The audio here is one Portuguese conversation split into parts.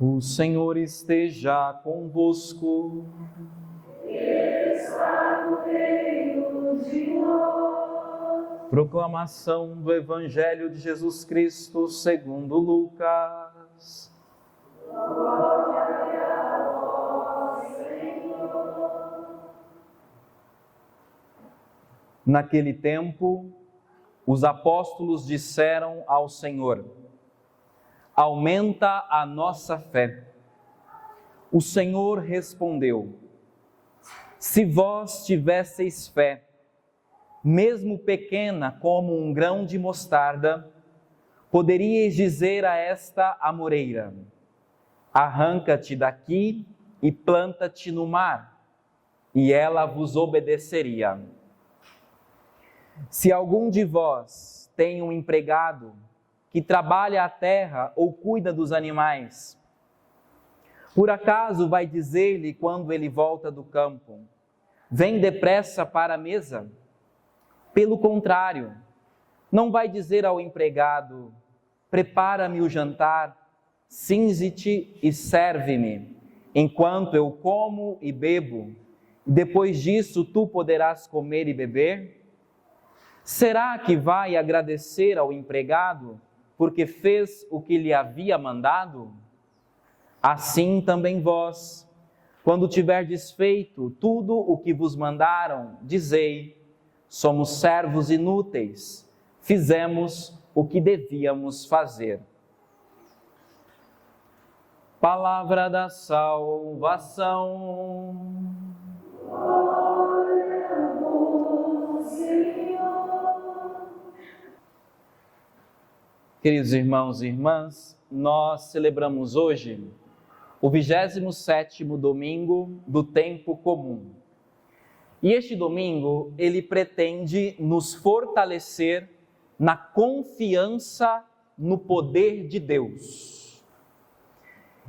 O Senhor esteja convosco. Ele está no meio de nós. Proclamação do Evangelho de Jesus Cristo segundo Lucas. Glória a vós, Senhor. Naquele tempo, os apóstolos disseram ao Senhor: aumenta a nossa fé. O Senhor respondeu: se vós tivesseis fé, mesmo pequena como um grão de mostarda, poderíeis dizer a esta amoreira: arranca-te daqui e planta-te no mar, e ela vos obedeceria. Se algum de vós tem um empregado que trabalha a terra ou cuida dos animais, por acaso vai dizer-lhe quando ele volta do campo: vem depressa para a mesa? Pelo contrário, não vai dizer ao empregado: prepara-me o jantar, cinze-te e serve-me, enquanto eu como e bebo, e depois disso tu poderás comer e beber? Será que vai agradecer ao empregado porque fez o que lhe havia mandado? Assim também vós, quando tiverdes feito tudo o que vos mandaram, dizei: somos servos inúteis, fizemos o que devíamos fazer. Palavra da salvação. Glória a vós, Senhor. Queridos irmãos e irmãs, nós celebramos hoje o 27º domingo do tempo comum. E este domingo, ele pretende nos fortalecer na confiança no poder de Deus.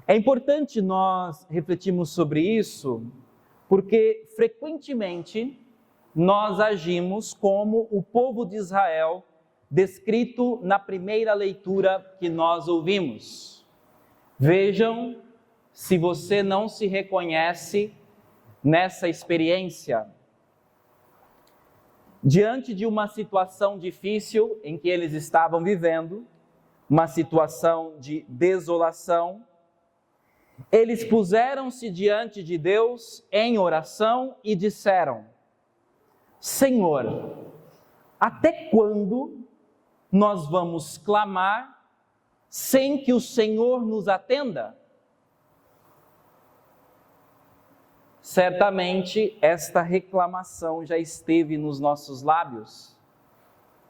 É importante nós refletirmos sobre isso, porque frequentemente nós agimos como o povo de Israel, descrito na primeira leitura que nós ouvimos. Vejam se você não se reconhece nessa experiência. Diante de uma situação difícil em que eles estavam vivendo, uma situação de desolação, eles puseram-se diante de Deus em oração e disseram: Senhor, até quando nós vamos clamar sem que o Senhor nos atenda? Certamente esta reclamação já esteve nos nossos lábios,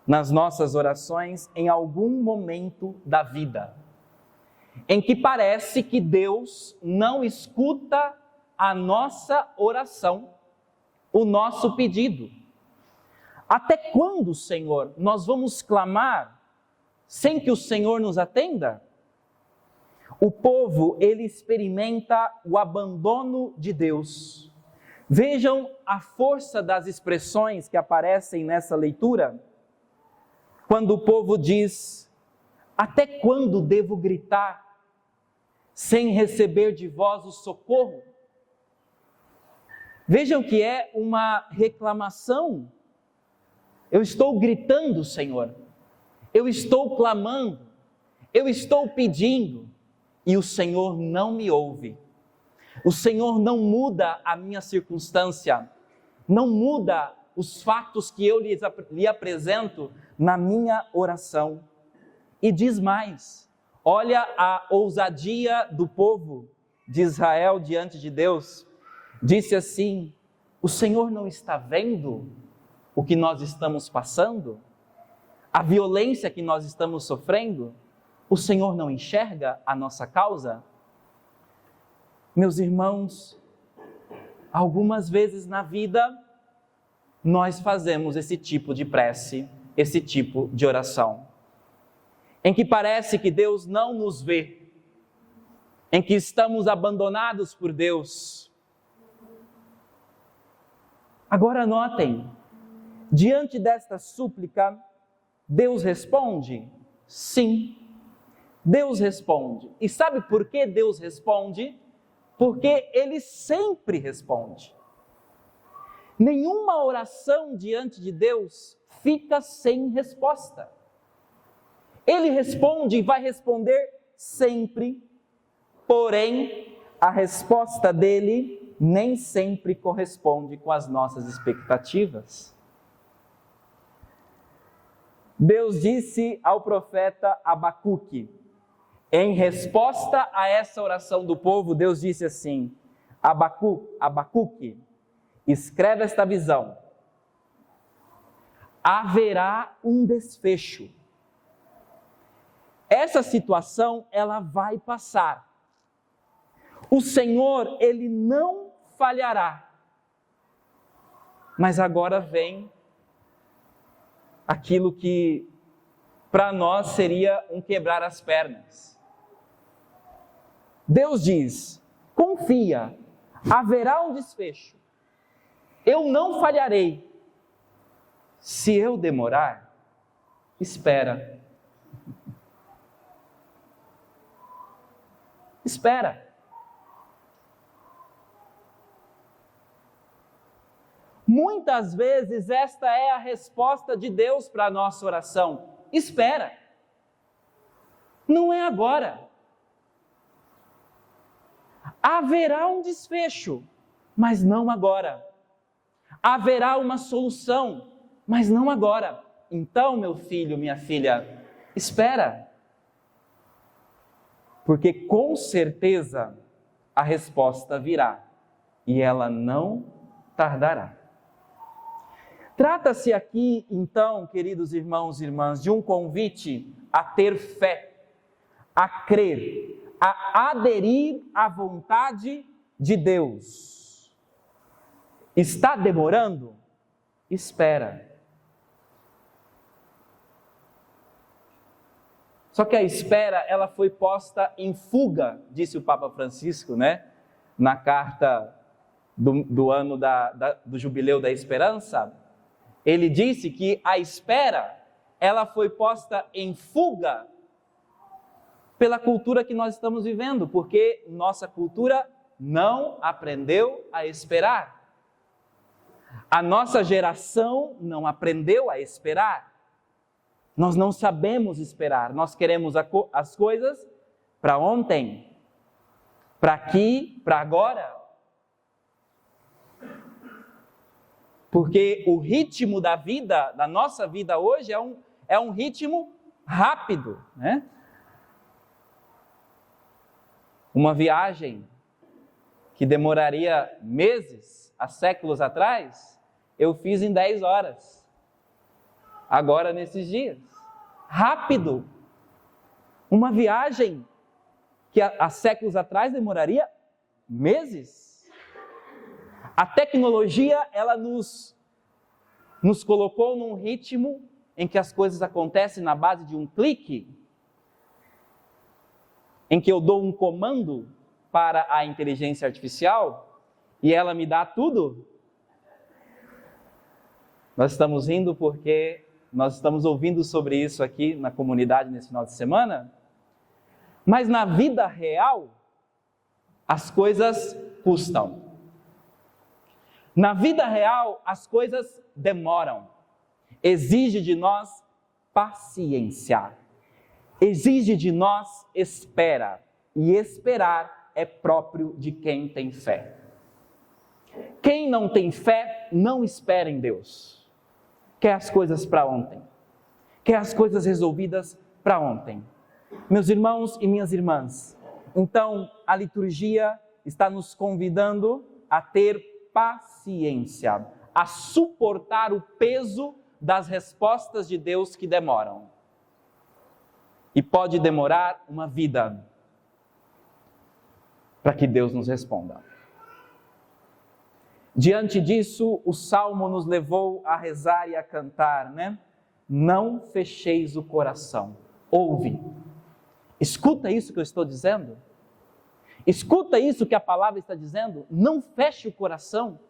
nas nossas orações, em algum momento da vida, em que parece que Deus não escuta a nossa oração, o nosso pedido. Até quando, Senhor, nós vamos clamar sem que o Senhor nos atenda? O povo, ele experimenta o abandono de Deus. Vejam a força das expressões que aparecem nessa leitura. Quando o povo diz: até quando devo gritar sem receber de vós o socorro? Vejam que é uma reclamação. Eu estou gritando, Senhor, eu estou clamando, eu estou pedindo, e o Senhor não me ouve. O Senhor não muda a minha circunstância, não muda os fatos que eu lhe apresento na minha oração. E diz mais, olha a ousadia do povo de Israel diante de Deus. Disse assim: o Senhor não está vendo o que nós estamos passando? A violência que nós estamos sofrendo? O Senhor não enxerga a nossa causa? Meus irmãos, algumas vezes na vida, nós fazemos esse tipo de prece, esse tipo de oração, em que parece que Deus não nos vê, em que estamos abandonados por Deus. Agora notem, diante desta súplica, Deus responde: sim. Deus responde. E sabe por que Deus responde? Porque Ele sempre responde. Nenhuma oração diante de Deus fica sem resposta. Ele responde e vai responder sempre, porém, a resposta dele nem sempre corresponde com as nossas expectativas. Deus disse ao profeta Abacuque, em resposta a essa oração do povo, Deus disse assim: Abacuque, escreve esta visão. Haverá um desfecho. Essa situação, ela vai passar. O Senhor, Ele não falhará. Mas agora vem aquilo que para nós seria um quebrar as pernas. Deus diz: confia, haverá um desfecho. Eu não falharei. Se eu demorar, espera. Espera. Muitas vezes esta é a resposta de Deus para a nossa oração. Espera. Não é agora. Haverá um desfecho, mas não agora. Haverá uma solução, mas não agora. Então, meu filho, minha filha, espera. Porque com certeza a resposta virá e ela não tardará. Trata-se aqui, então, queridos irmãos e irmãs, de um convite a ter fé, a crer, a aderir à vontade de Deus. Está demorando? Espera. Só que a espera, ela foi posta em fuga, disse o Papa Francisco, na carta do ano do Jubileu da Esperança. Ele disse que a espera, ela foi posta em fuga pela cultura que nós estamos vivendo, porque nossa cultura não aprendeu a esperar. A nossa geração não aprendeu a esperar. Nós não sabemos esperar, nós queremos as coisas para ontem, para aqui, para agora. Porque o ritmo da vida, da nossa vida hoje, é um ritmo rápido, Uma viagem que demoraria meses, há séculos atrás, eu fiz em 10 horas. Agora, nesses dias. Rápido. Uma viagem que há séculos atrás demoraria meses. A tecnologia, ela nos colocou num ritmo em que as coisas acontecem na base de um clique, em que eu dou um comando para a inteligência artificial e ela me dá tudo. Nós estamos rindo porque nós estamos ouvindo sobre isso aqui na comunidade nesse final de semana, mas na vida real, as coisas custam. Na vida real, as coisas demoram. Exige de nós paciência. Exige de nós espera. E esperar é próprio de quem tem fé. Quem não tem fé, não espera em Deus. Quer as coisas para ontem. Quer as coisas resolvidas para ontem. Meus irmãos e minhas irmãs, então a liturgia está nos convidando a ter paciência, a suportar o peso das respostas de Deus que demoram. E pode demorar uma vida para que Deus nos responda. Diante disso, o Salmo nos levou a rezar e a cantar, Não fecheis o coração. Ouve. Escuta isso que eu estou dizendo. Escuta isso que a palavra está dizendo. Não feche o coração.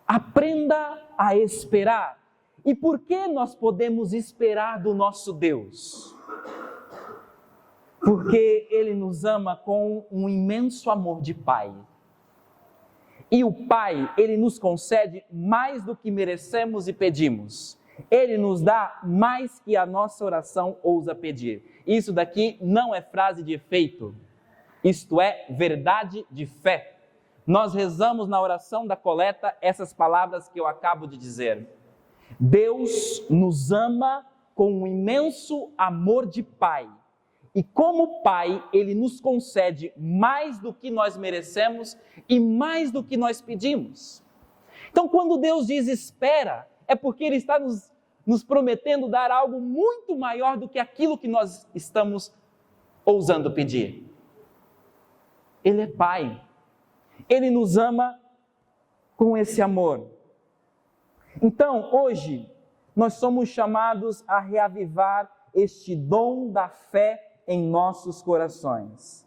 Aprenda a esperar. E por que nós podemos esperar do nosso Deus? Porque Ele nos ama com um imenso amor de Pai. E o Pai, Ele nos concede mais do que merecemos e pedimos. Ele nos dá mais que a nossa oração ousa pedir. Isso daqui não é frase de efeito. Isto é verdade de fé. Nós rezamos na oração da coleta essas palavras que eu acabo de dizer. Deus nos ama com um imenso amor de Pai. E como Pai, Ele nos concede mais do que nós merecemos e mais do que nós pedimos. Então, quando Deus diz espera, é porque Ele está nos prometendo dar algo muito maior do que aquilo que nós estamos ousando pedir. Ele é Pai. Ele nos ama com esse amor. Então, hoje, nós somos chamados a reavivar este dom da fé em nossos corações.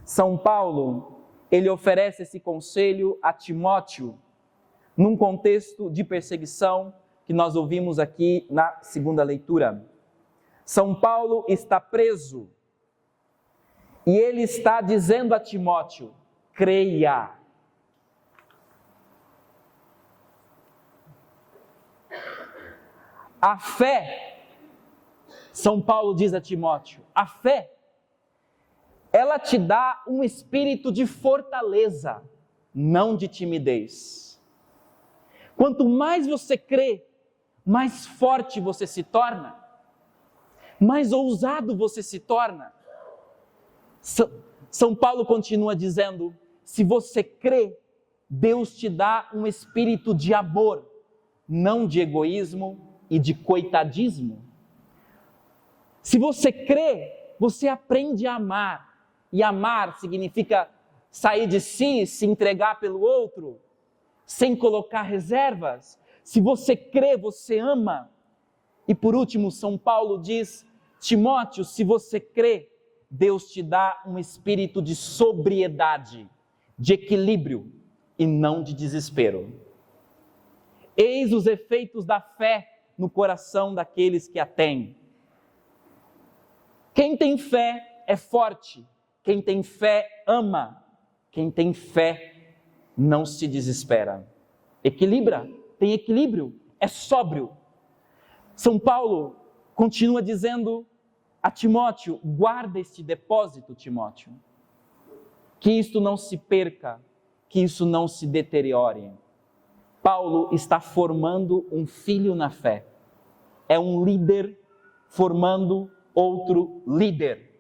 São Paulo, ele oferece esse conselho a Timóteo, num contexto de perseguição que nós ouvimos aqui na segunda leitura. São Paulo está preso e ele está dizendo a Timóteo: creia. A fé, São Paulo diz a Timóteo, a fé, ela te dá um espírito de fortaleza, não de timidez. Quanto mais você crê, mais forte você se torna, mais ousado você se torna. São Paulo continua dizendo, se você crê, Deus te dá um espírito de amor, não de egoísmo e de coitadismo. Se você crê, você aprende a amar. E amar significa sair de si, se entregar pelo outro, sem colocar reservas. Se você crê, você ama. E por último, São Paulo diz, Timóteo, se você crê, Deus te dá um espírito de sobriedade, de equilíbrio e não de desespero. Eis os efeitos da fé no coração daqueles que a têm. Quem tem fé é forte, quem tem fé ama, quem tem fé não se desespera. Equilibra, tem equilíbrio, é sóbrio. São Paulo continua dizendo a Timóteo, guarda este depósito, Timóteo, que isto não se perca, que isso não se deteriore. Paulo está formando um filho na fé, é um líder formando outro líder.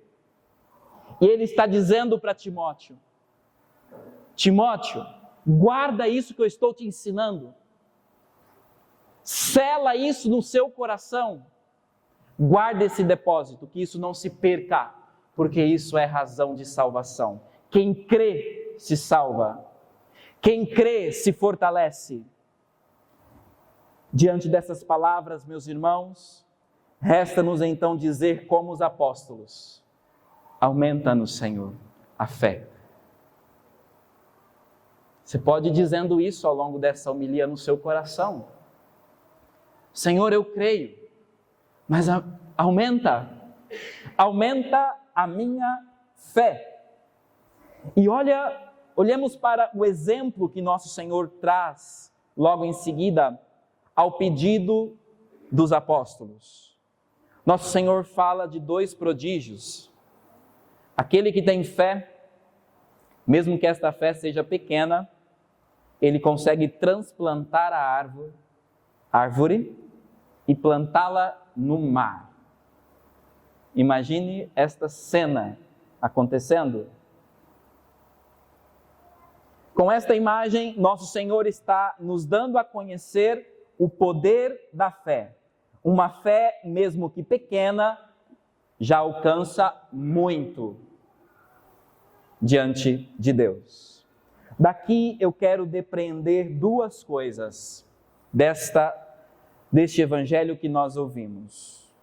E ele está dizendo para Timóteo, Timóteo, guarda isso que eu estou te ensinando, sela isso no seu coração, guarda esse depósito, que isso não se perca, porque isso é razão de salvação. Quem crê se salva, quem crê se fortalece. Diante dessas palavras, meus irmãos, resta-nos então dizer como os apóstolos, aumenta-nos, Senhor, a fé. Você pode ir dizendo isso ao longo dessa homilia no seu coração. Senhor, eu creio, mas aumenta a minha fé. E olhemos para o exemplo que nosso Senhor traz logo em seguida ao pedido dos apóstolos. Nosso Senhor fala de dois prodígios. Aquele que tem fé, mesmo que esta fé seja pequena, ele consegue transplantar a árvore e plantá-la no mar. Imagine esta cena acontecendo. Com esta imagem, nosso Senhor está nos dando a conhecer o poder da fé. Uma fé, mesmo que pequena, já alcança muito diante de Deus. Daqui eu quero depreender duas coisas deste evangelho que nós ouvimos.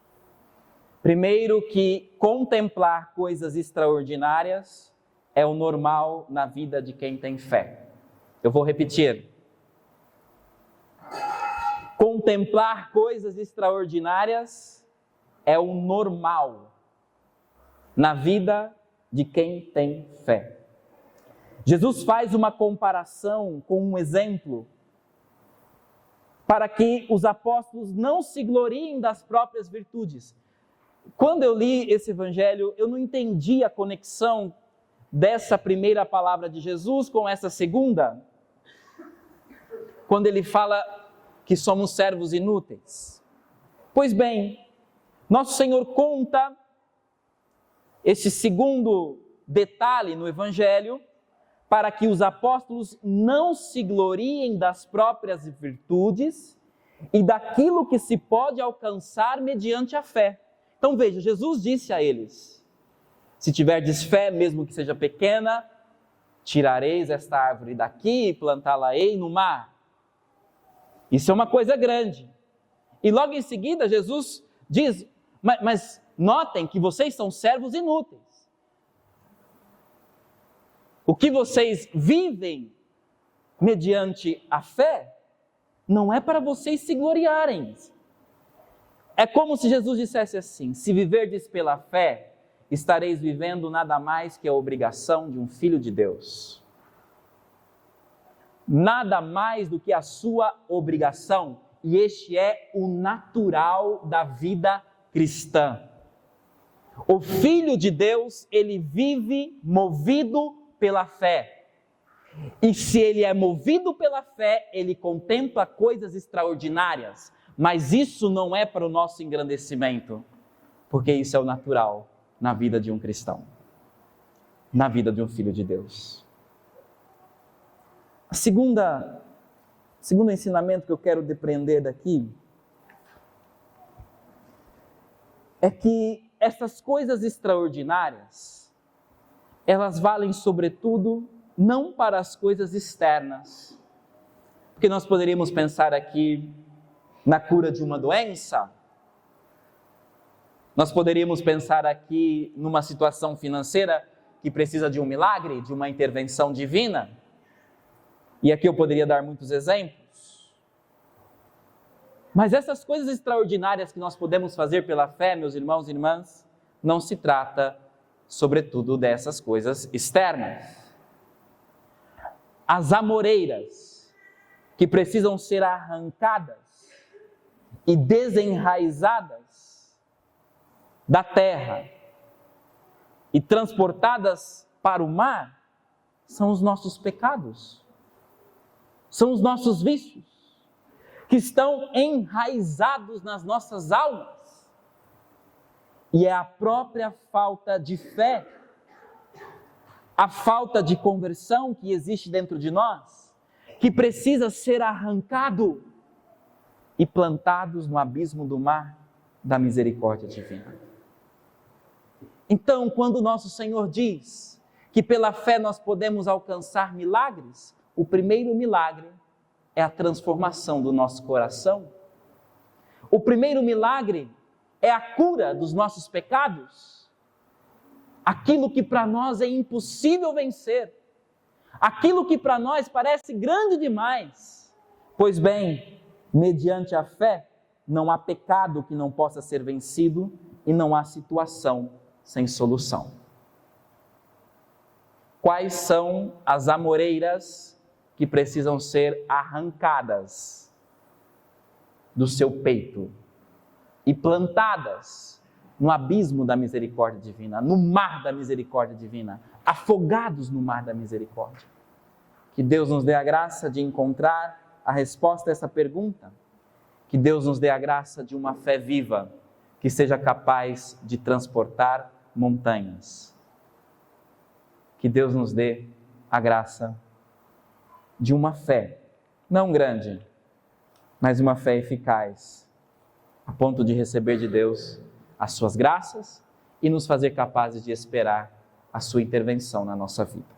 Primeiro, que contemplar coisas extraordinárias é o normal na vida de quem tem fé. Eu vou repetir. Contemplar coisas extraordinárias é o normal na vida de quem tem fé. Jesus faz uma comparação com um exemplo para que os apóstolos não se gloriem das próprias virtudes. Quando eu li esse evangelho, eu não entendi a conexão dessa primeira palavra de Jesus com essa segunda, quando ele fala que somos servos inúteis. Pois bem, nosso Senhor conta esse segundo detalhe no evangelho para que os apóstolos não se gloriem das próprias virtudes e daquilo que se pode alcançar mediante a fé. Então veja, Jesus disse a eles: se tiverdes fé, mesmo que seja pequena, tirareis esta árvore daqui e plantá-la-ei no mar. Isso é uma coisa grande. E logo em seguida Jesus diz, mas notem que vocês são servos inúteis. O que vocês vivem mediante a fé não é para vocês se gloriarem. É como se Jesus dissesse assim: se viverdes pela fé, estareis vivendo nada mais que a obrigação de um filho de Deus. Nada mais do que a sua obrigação, e este é o natural da vida cristã. O Filho de Deus, ele vive movido pela fé. E se ele é movido pela fé, ele contempla coisas extraordinárias. Mas isso não é para o nosso engrandecimento, porque isso é o natural na vida de um cristão, na vida de um filho de Deus. O segundo ensinamento que eu quero depreender daqui é que essas coisas extraordinárias, elas valem sobretudo não para as coisas externas, porque nós poderíamos pensar aqui na cura de uma doença, nós poderíamos pensar aqui numa situação financeira que precisa de um milagre, de uma intervenção divina, e aqui eu poderia dar muitos exemplos. Mas essas coisas extraordinárias que nós podemos fazer pela fé, meus irmãos e irmãs, não se trata, sobretudo, dessas coisas externas. As amoreiras que precisam ser arrancadas e desenraizadas da terra e transportadas para o mar são os nossos pecados, são os nossos vícios, que estão enraizados nas nossas almas. E é a própria falta de fé, a falta de conversão que existe dentro de nós, que precisa ser arrancado e plantados no abismo do mar da misericórdia divina. Então, quando nosso Senhor diz que pela fé nós podemos alcançar milagres, o primeiro milagre é a transformação do nosso coração. O primeiro milagre é a cura dos nossos pecados. Aquilo que para nós é impossível vencer, aquilo que para nós parece grande demais. Pois bem, mediante a fé, não há pecado que não possa ser vencido e não há situação sem solução. Quais são as amoreiras que precisam ser arrancadas do seu peito e plantadas no abismo da misericórdia divina, no mar da misericórdia divina, afogados no mar da misericórdia? Que Deus nos dê a graça de encontrar a resposta a essa pergunta. Que Deus nos dê a graça de uma fé viva, que seja capaz de transportar montanhas. Que Deus nos dê a graça de uma fé, não grande, mas uma fé eficaz, a ponto de receber de Deus as suas graças e nos fazer capazes de esperar a sua intervenção na nossa vida.